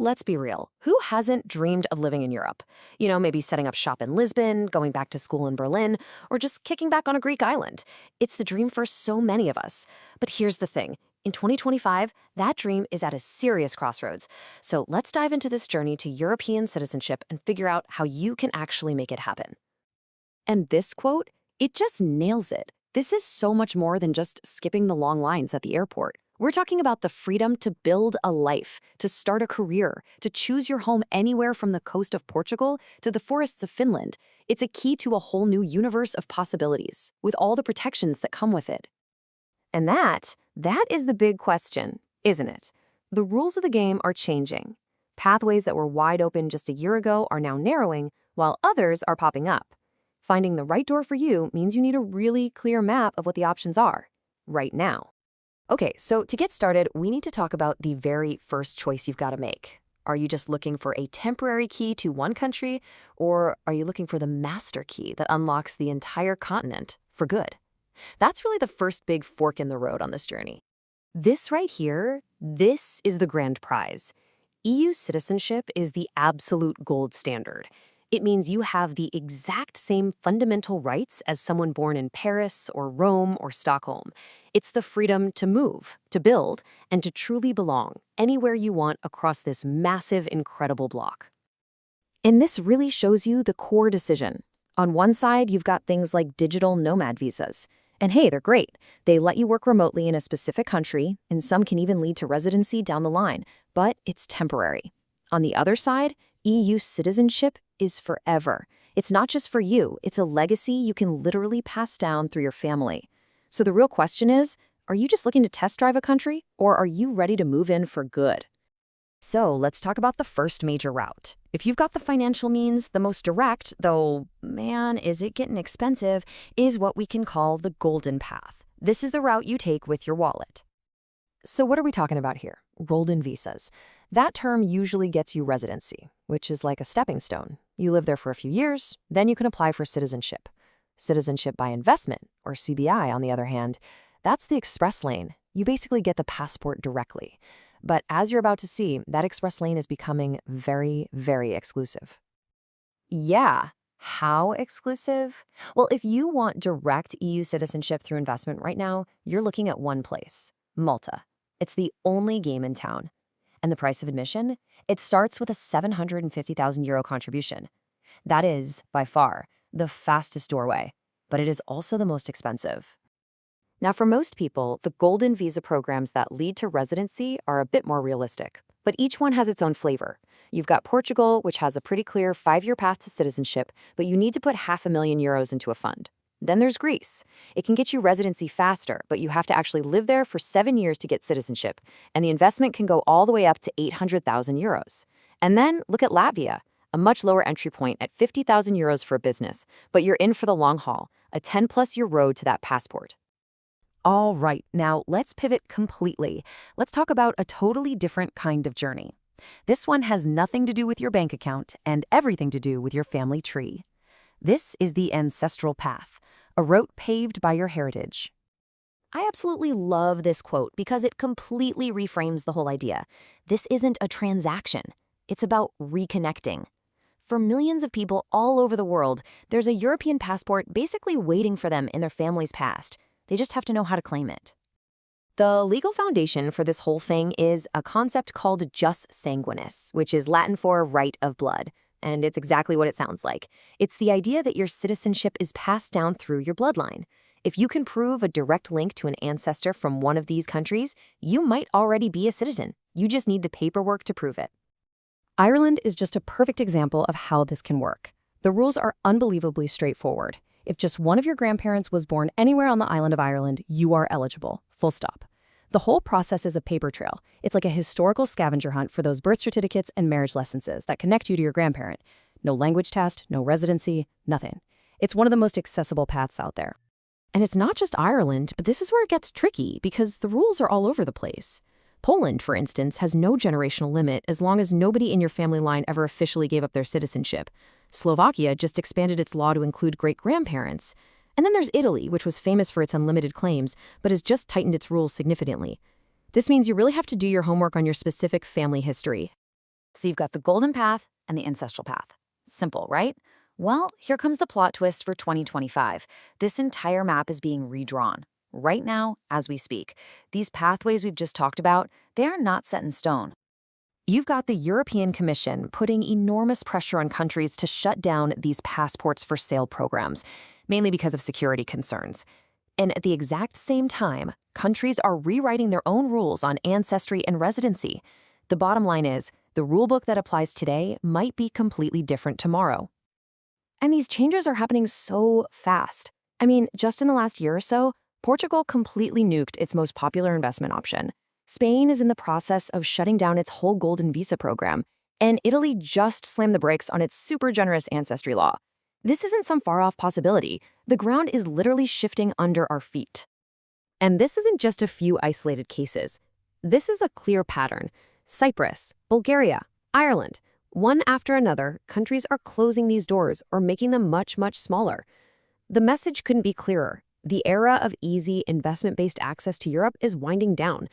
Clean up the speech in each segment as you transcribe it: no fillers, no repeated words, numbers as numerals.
Let's be real. Who hasn't dreamed of living in Europe? Maybe setting up shop in Lisbon, going back to school in Berlin, or just kicking back on a Greek island. It's the dream for so many of us. But here's the thing. In 2025, that dream is at a serious crossroads. So let's dive into this journey to European citizenship and figure out how you can actually make it happen. And this quote, it just nails it. This is so much more than just skipping the long lines at the airport. We're talking about the freedom to build a life, to start a career, to choose your home anywhere from the coast of Portugal to the forests of Finland. It's a key to a whole new universe of possibilities, with all the protections that come with it. And that is the big question, isn't it? The rules of the game are changing. Pathways that were wide open just a year ago are now narrowing, while others are popping up. Finding the right door for you means you need a really clear map of what the options are, right now. Okay, so to get started, we need to talk about the very first choice you've got to make. Are you just looking for a temporary key to one country, or are you looking for the master key that unlocks the entire continent for good? That's really the first big fork in the road on this journey. This right here, this is the grand prize. EU citizenship is the absolute gold standard. It means you have the exact same fundamental rights as someone born in Paris or Rome or Stockholm. It's the freedom to move, to build, and to truly belong anywhere you want across this massive, incredible block. And this really shows you the core decision. On one side, you've got things like digital nomad visas. And hey, they're great. They let you work remotely in a specific country, and some can even lead to residency down the line, but it's temporary. On the other side, EU citizenship is forever. It's not just for you, it's a legacy you can literally pass down through your family. So the real question is, are you just looking to test drive a country, or are you ready to move in for good? So let's talk about the first major route. If you've got the financial means, the most direct, though, man, is it getting expensive, is what we can call the golden path. This is the route you take with your wallet. So what are we talking about here? Golden visas. That term usually gets you residency, which is like a stepping stone. You live there for a few years, then you can apply for citizenship. Citizenship by investment, or CBI, on the other hand, that's the express lane. You basically get the passport directly. But as you're about to see, that express lane is becoming very, very exclusive. Yeah. How exclusive? Well, if you want direct EU citizenship through investment right now, you're looking at one place, Malta. It's the only game in town. And the price of admission? It starts with a €750,000 contribution. That is, by far, the fastest doorway, but it is also the most expensive. Now, for most people, the golden visa programs that lead to residency are a bit more realistic, but each one has its own flavor. You've got Portugal, which has a pretty clear 5-year path to citizenship, but you need to put €500,000 into a fund. Then there's Greece. It can get you residency faster, but you have to actually live there for 7 years to get citizenship, and the investment can go all the way up to €800,000. And then look at Latvia, a much lower entry point at €50,000 for a business, but you're in for the long haul, a 10-plus-year road to that passport. All right, now let's pivot completely. Let's talk about a totally different kind of journey. This one has nothing to do with your bank account and everything to do with your family tree. This is the ancestral path, a route paved by your heritage. I absolutely love this quote because it completely reframes the whole idea. This isn't a transaction. It's about reconnecting. For millions of people all over the world, there's a European passport basically waiting for them in their family's past. They just have to know how to claim it. The legal foundation for this whole thing is a concept called jus sanguinis, which is Latin for right of blood. And it's exactly what it sounds like. It's the idea that your citizenship is passed down through your bloodline. If you can prove a direct link to an ancestor from one of these countries, you might already be a citizen. You just need the paperwork to prove it. Ireland is just a perfect example of how this can work. The rules are unbelievably straightforward. If just one of your grandparents was born anywhere on the island of Ireland, you are eligible. Full stop. The whole process is a paper trail. It's like a historical scavenger hunt for those birth certificates and marriage licenses that connect you to your grandparent. No language test, no residency, nothing. It's one of the most accessible paths out there. And it's not just Ireland, but this is where it gets tricky because the rules are all over the place. Poland, for instance, has no generational limit as long as nobody in your family line ever officially gave up their citizenship. Slovakia just expanded its law to include great-grandparents. And then there's Italy, which was famous for its unlimited claims, but has just tightened its rules significantly. This means you really have to do your homework on your specific family history. So you've got the golden path and the ancestral path. Simple, right? Well, here comes the plot twist for 2025. This entire map is being redrawn. Right now, as we speak, these pathways we've just talked about, they are not set in stone. You've got the European Commission putting enormous pressure on countries to shut down these passports for sale programs, mainly because of security concerns. And at the exact same time, countries are rewriting their own rules on ancestry and residency. The bottom line is, the rulebook that applies today might be completely different tomorrow. And these changes are happening so fast. I mean, just in the last year or so, Portugal completely nuked its most popular investment option. Spain is in the process of shutting down its whole golden visa program, and Italy just slammed the brakes on its super generous ancestry law. This isn't some far-off possibility. The ground is literally shifting under our feet. And this isn't just a few isolated cases. This is a clear pattern. Cyprus, Bulgaria, Ireland, one after another, countries are closing these doors or making them much, much smaller. The message couldn't be clearer. The era of easy, investment-based access to Europe is winding down,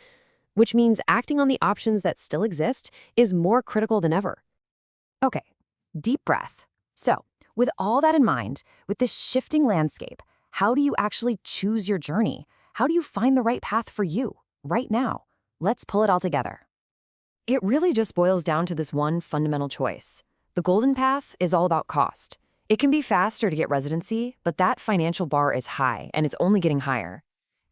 which means acting on the options that still exist is more critical than ever. Okay, deep breath. So, with all that in mind, with this shifting landscape, how do you actually choose your journey? How do you find the right path for you, right now? Let's pull it all together. It really just boils down to this one fundamental choice. The golden path is all about cost. It can be faster to get residency, but that financial bar is high, and it's only getting higher.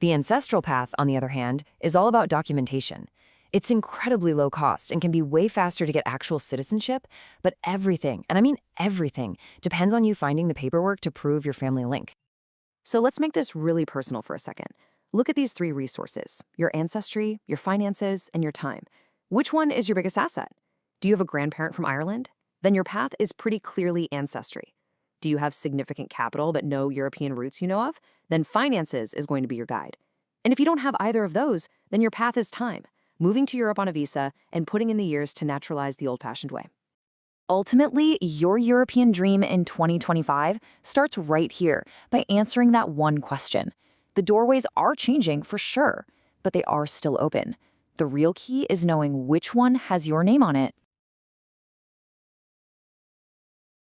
The ancestral path, on the other hand, is all about documentation. It's incredibly low cost and can be way faster to get actual citizenship, but everything, and I mean everything, depends on you finding the paperwork to prove your family link. So let's make this really personal for a second. Look at these three resources: your ancestry, your finances, and your time. Which one is your biggest asset? Do you have a grandparent from Ireland? Then your path is pretty clearly ancestry. Do you have significant capital but no European roots you know of? Then finances is going to be your guide. And if you don't have either of those, then your path is time, moving to Europe on a visa and putting in the years to naturalize the old-fashioned way. Ultimately, your European dream in 2025 starts right here by answering that one question. The doorways are changing for sure, but they are still open. The real key is knowing which one has your name on it